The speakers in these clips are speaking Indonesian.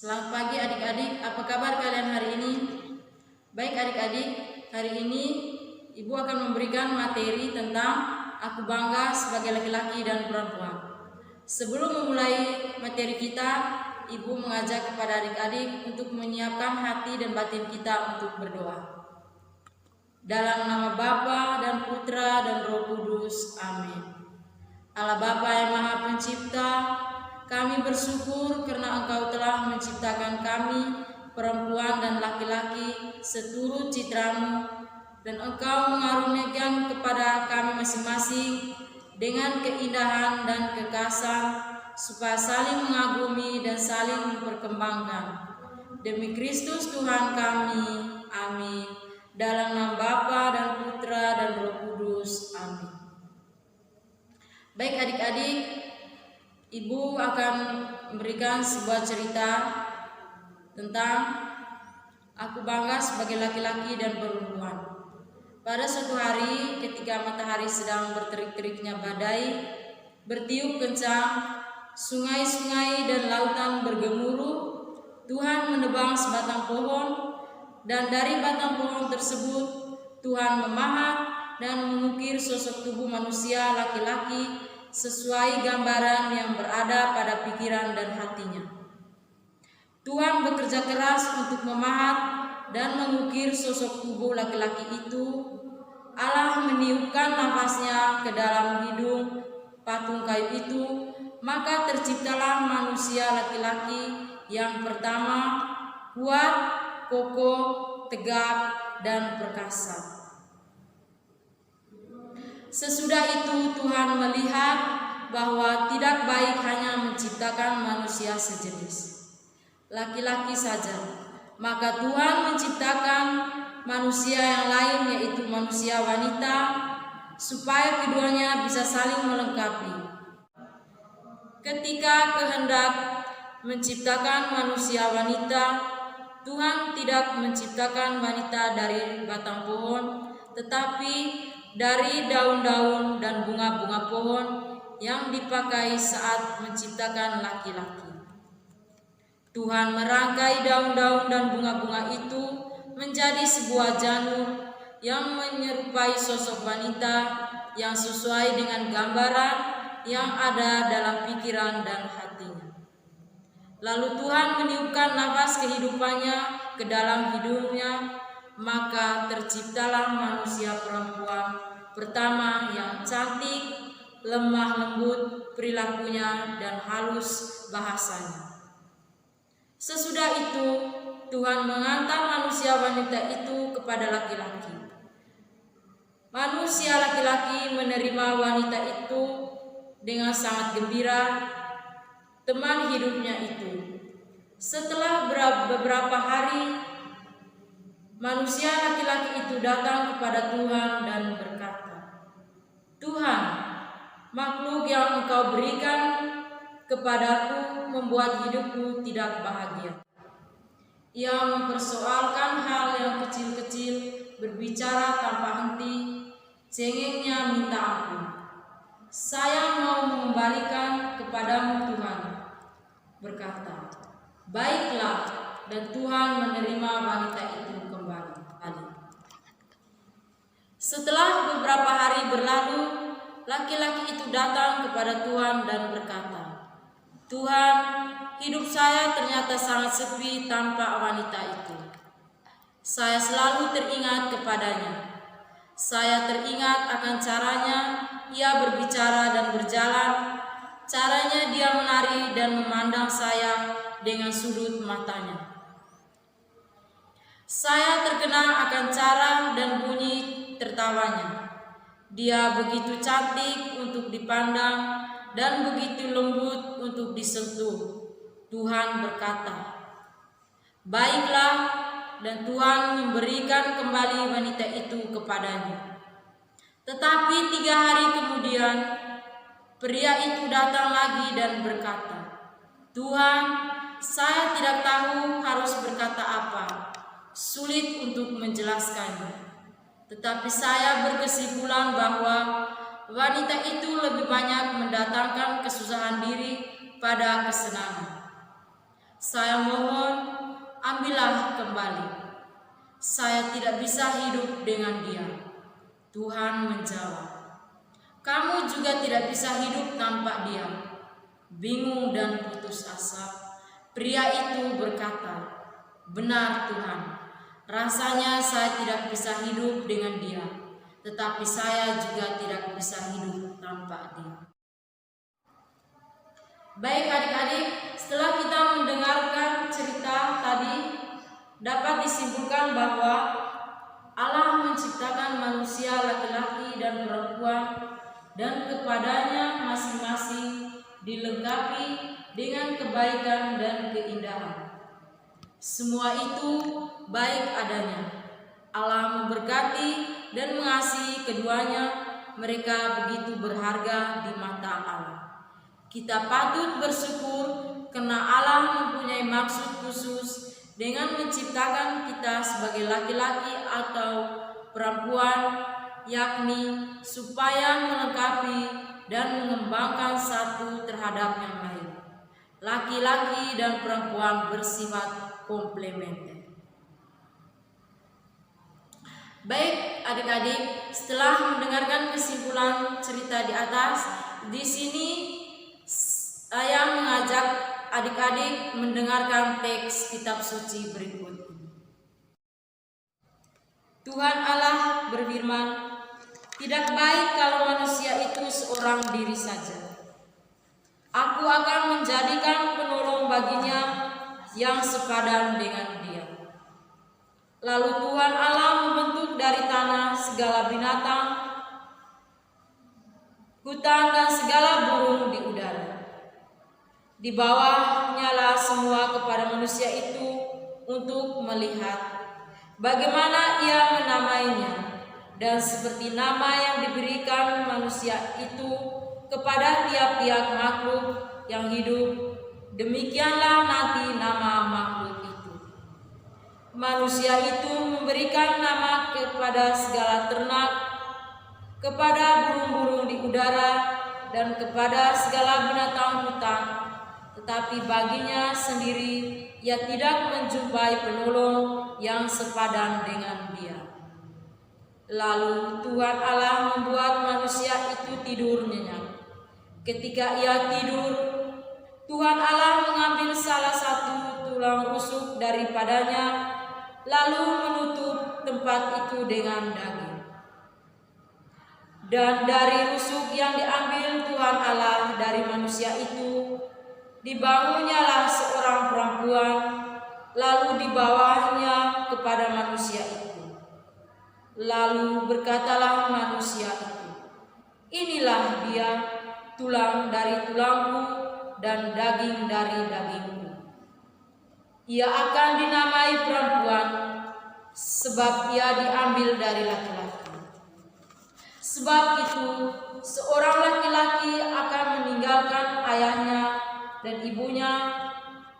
Selamat pagi adik-adik, apa kabar kalian hari ini? Baik adik-adik, hari ini Ibu akan memberikan materi tentang aku bangga sebagai laki-laki dan perempuan. Sebelum memulai materi kita, Ibu mengajak kepada adik-adik untuk menyiapkan hati dan batin kita untuk berdoa. Dalam nama Bapa dan Putra dan Roh Kudus, amin. Allah Bapa yang Maha Pencipta, kami bersyukur karena Engkau telah menciptakan kami, perempuan dan laki-laki, seturut citra-Mu, dan Engkau mengaruniakan kepada kami masing-masing dengan keindahan dan kekasan, supaya saling mengagumi dan saling memperkembangkan. Demi Kristus Tuhan kami, amin. Dalam nama Bapa dan Putra dan Roh Kudus, amin. Baik adik-adik, Ibu akan memberikan sebuah cerita tentang aku bangga sebagai laki-laki dan perempuan. Pada suatu hari ketika matahari sedang berterik-teriknya badai, bertiup kencang, sungai-sungai dan lautan bergemuruh, Tuhan menebang sebatang pohon, dan dari batang pohon tersebut Tuhan memahat dan mengukir sosok tubuh manusia laki-laki sesuai gambaran yang berada pada pikiran dan hatinya. Tuhan bekerja keras untuk memahat dan mengukir sosok tubuh laki-laki itu. Allah meniupkan nafasnya ke dalam hidung patung kayu itu, maka terciptalah manusia laki-laki yang pertama, kuat, kokoh, tegap, dan perkasa. Sesudah itu Tuhan melihat bahwa tidak baik hanya menciptakan manusia sejenis, laki-laki saja. Maka Tuhan menciptakan manusia yang lain, yaitu manusia wanita, supaya keduanya bisa saling melengkapi. Ketika kehendak menciptakan manusia wanita, Tuhan tidak menciptakan wanita dari batang pohon, tetapi dari daun-daun dan bunga-bunga pohon yang dipakai saat menciptakan laki-laki. Tuhan merangkai daun-daun dan bunga-bunga itu menjadi sebuah janur yang menyerupai sosok wanita yang sesuai dengan gambaran yang ada dalam pikiran dan hatinya. Lalu Tuhan meniupkan nafas kehidupannya ke dalam hidungnya, maka terciptalah manusia perempuan pertama yang cantik, lemah lembut perilakunya, dan halus bahasanya. Sesudah itu Tuhan mengantar manusia wanita itu kepada laki-laki. Manusia laki-laki menerima wanita itu dengan sangat gembira, teman hidupnya itu. Setelah beberapa hari, manusia laki-laki itu datang kepada Tuhan dan berkata, "Tuhan, makhluk yang Engkau berikan kepadaku membuat hidupku tidak bahagia. Ia mempersoalkan hal yang kecil-kecil, berbicara tanpa henti, cengengnya minta ampun. Saya mau mengembalikan kepadamu Tuhan," berkata. Baiklah, dan Tuhan menerima wanita itu kembali. Setelah beberapa hari berlalu, laki-laki itu datang kepada Tuhan dan berkata, "Tuhan, hidup saya ternyata sangat sepi tanpa wanita itu. Saya selalu teringat kepadanya. Saya teringat akan caranya ia berbicara dan berjalan, caranya dia menari dan memandang saya dengan sudut matanya. Saya terkenal akan cara dan bunyi tertawanya. Dia begitu cantik untuk dipandang dan begitu lembut untuk disentuh." Tuhan berkata, "Baiklah," dan Tuhan memberikan kembali wanita itu kepadanya. Tetapi 3 hari kemudian, pria itu datang lagi dan berkata, "Tuhan, saya tidak tahu harus berkata apa. Sulit untuk menjelaskannya. Tetapi saya berkesimpulan bahwa wanita itu lebih banyak mendatangkan kesusahan diri pada kesenangan. Saya mohon saya tidak bisa hidup dengan dia." Tuhan menjawab, "Kamu juga tidak bisa hidup tanpa dia." Bingung dan putus asa, pria itu berkata, "Benar Tuhan, rasanya saya tidak bisa hidup dengan dia, tetapi saya juga tidak bisa hidup tanpa dia." Baik adik-adik, setelah kita mendengarkan cerita tadi, dapat disimpulkan bahwa Allah menciptakan manusia laki-laki dan perempuan, dan kepadanya masing-masing dilengkapi dengan kebaikan dan keindahan. Semua itu baik adanya. Allah memberkati dan mengasihi keduanya. Mereka begitu berharga di mata Allah. Kita patut bersyukur karena Allah mempunyai maksud khusus dengan menciptakan kita sebagai laki-laki atau perempuan, yakni supaya melengkapi dan mengembangkan satu terhadap yang lain. Laki-laki dan perempuan bersifat komplementer. Baik adik-adik, setelah mendengarkan kesimpulan cerita di atas, di sini saya mengajak adik-adik mendengarkan teks kitab suci berikut. Tuhan Allah berfirman, "Tidak baik kalau manusia itu seorang diri saja. Aku akan menjadikan penolong baginya yang sepadan dengan dia." Lalu Tuhan Allah membentuk dari tanah segala binatang, hutan dan segala burung di udara. Di bawahnya lah semua kepada manusia itu untuk melihat bagaimana ia menamainya. Dan seperti nama yang diberikan manusia itu kepada tiap-tiap makhluk yang hidup, demikianlah nanti nama makhluk itu. Manusia itu memberikan nama kepada segala ternak, kepada burung-burung di udara, dan kepada segala binatang hutan. Tetapi baginya sendiri ia tidak menjumpai penolong yang sepadan dengan dia. Lalu Tuhan Allah membuat manusia itu tidur nyenyak. Ketika ia tidur, Tuhan Allah mengambil salah satu tulang rusuk daripadanya, lalu menutup tempat itu dengan daging. Dan dari rusuk yang diambil Tuhan Allah dari manusia itu, dibangunnyalah seorang perempuan, lalu dibawanya kepada manusia itu. Lalu berkatalah manusia itu, "Inilah dia, tulang dari tulangku dan daging dari dagingku. Ia akan dinamai perempuan, sebab ia diambil dari laki-laki. Sebab itu, seorang laki-laki akan meninggalkan ayahnya dan ibunya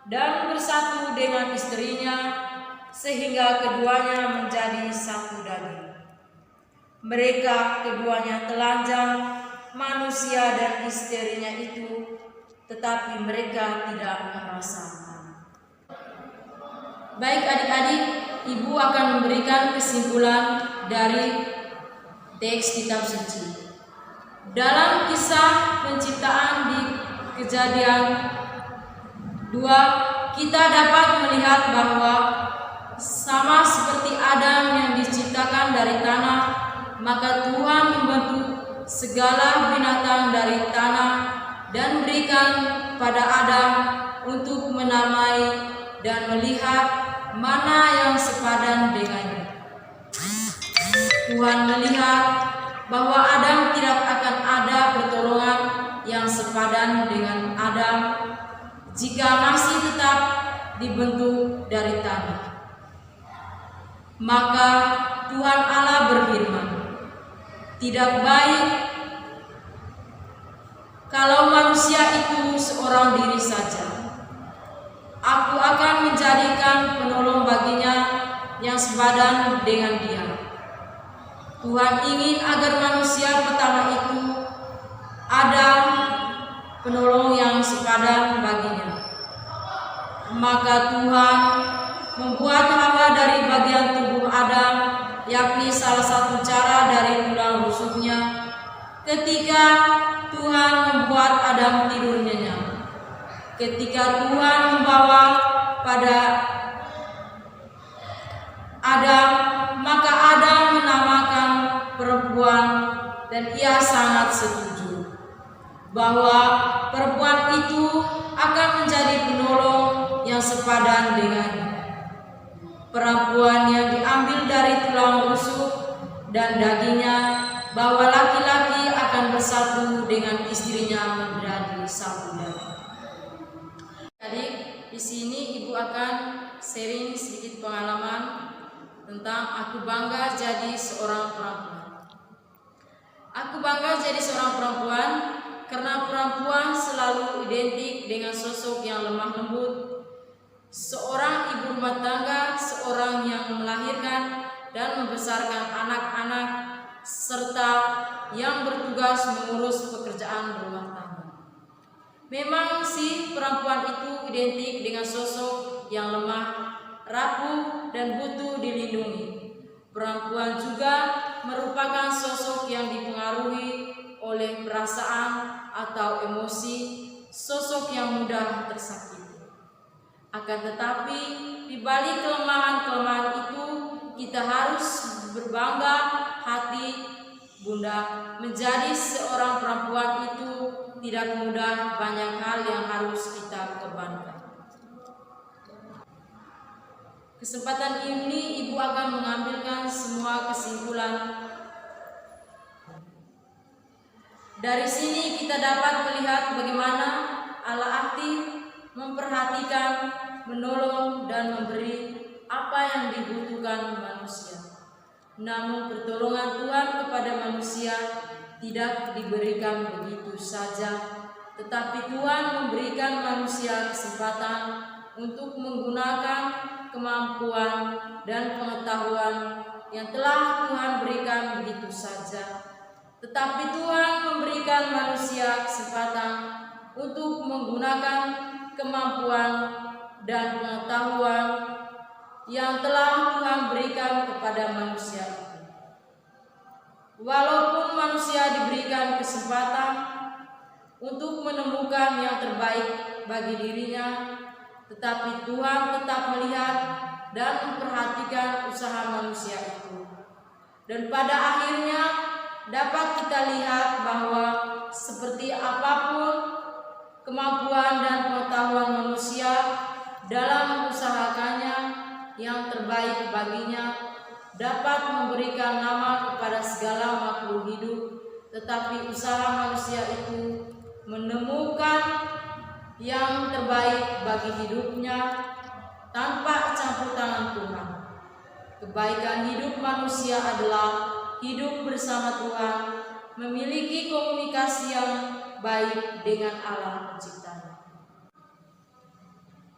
dan bersatu dengan istrinya, sehingga keduanya menjadi satu daging. Mereka keduanya telanjang, manusia dan istrinya itu, tetapi mereka tidak merasakan." Baik adik-adik, ibu akan memberikan kesimpulan dari teks kitab suci. Dalam kisah penciptaan di Kejadian 2, kita dapat melihat bahwa sama seperti Adam yang diciptakan dari tanah, maka Tuhan membentuk segala binatang dari tanah dan berikan pada Adam untuk menamai dan melihat mana yang sepadan dengannya. Tuhan melihat bahwa Adam tidak akan ada pertolongan yang sepadan dengan Adam jika masih tetap dibentuk dari tanah. Maka Tuhan Allah berfirman, "Tidak baik kalau manusia itu seorang diri saja. Aku akan menjadikan penolong baginya yang sepadan dengan dia." Tuhan ingin agar manusia pertama itu ada penolong yang sepadan baginya. Maka Tuhan membuat Hawa dari bagian tubuh Adam ketika Tuhan membuat Adam tidur nyenyak. Ketika Tuhan membawa pada Adam, maka Adam menamakan perempuan dan ia sangat setuju bahwa perempuan itu akan menjadi penolong yang sepadan dengannya. Perempuan yang diambil dari tulang rusuk dan dagingnya, bahwa laki-laki akan bersatu dengan istrinya menjadi satu darah. Jadi di sini ibu akan sharing sedikit pengalaman tentang aku bangga jadi seorang perempuan. Aku bangga jadi seorang perempuan karena perempuan selalu identik dengan sosok yang lemah lembut, seorang ibu rumah tangga, seorang yang melahirkan dan membesarkan anak-anak, serta yang bertugas mengurus pekerjaan rumah tangga. Memang sih perempuan itu identik dengan sosok yang lemah, rapuh, dan butuh dilindungi. Perempuan juga merupakan sosok yang dipengaruhi oleh perasaan atau emosi, sosok yang mudah tersakiti. Akan tetapi, di balik kelemahan-kelemahan itu, kita harus berbangga hati Bunda. Menjadi seorang perempuan itu tidak mudah, banyak hal yang harus kita korbankan. Kesempatan ini ibu akan mengambilkan semua kesimpulan. Dari sini kita dapat melihat bagaimana Allah aktif memperhatikan, menolong, dan memberi apa yang dibutuhkan manusia. Namun pertolongan Tuhan kepada manusia tidak diberikan begitu saja, tetapi Tuhan memberikan manusia kesempatan untuk menggunakan kemampuan dan pengetahuan yang telah Tuhan berikan begitu saja. Tetapi Tuhan memberikan manusia kesempatan untuk menggunakan kemampuan dan pengetahuan yang telah Tuhan berikan kepada manusia itu. Walaupun manusia diberikan kesempatan untuk menemukan yang terbaik bagi dirinya, tetapi Tuhan tetap melihat dan memperhatikan usaha manusia itu. Dan pada akhirnya dapat kita lihat bahwa seperti apapun kemampuan dan pengetahuan manusia dalam mengusahakannya yang terbaik baginya dapat memberikan nama kepada segala makhluk hidup, tetapi usaha manusia itu menemukan yang terbaik bagi hidupnya tanpa campur tangan Tuhan. Kebaikan hidup manusia adalah hidup bersama Tuhan, memiliki komunikasi yang baik dengan Allah penciptanya.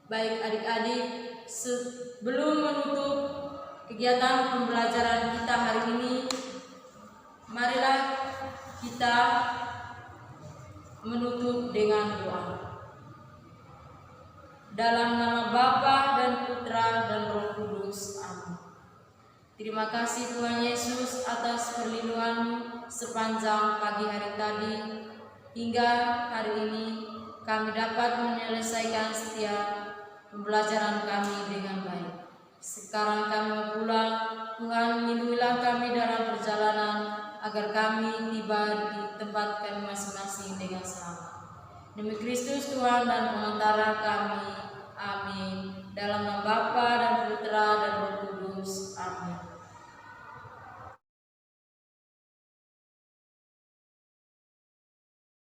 Baik adik-adik, sebelum menutup kegiatan pembelajaran kita hari ini, marilah kita menutup dengan doa. Dalam nama Bapa dan Putra dan Roh Kudus. Amin. Terima kasih Tuhan Yesus atas perlindungan-Mu sepanjang pagi hari tadi hingga hari ini kami dapat menyelesaikan setiap pembelajaran kami dengan baik. Sekarang kami pulang, Tuhan lindungilah kami dalam perjalanan agar kami tiba di tempat kami masing-masing dengan selamat. Demi Kristus Tuhan dan pengantara kami. Amin. Dalam nama Bapa dan Putra dan Roh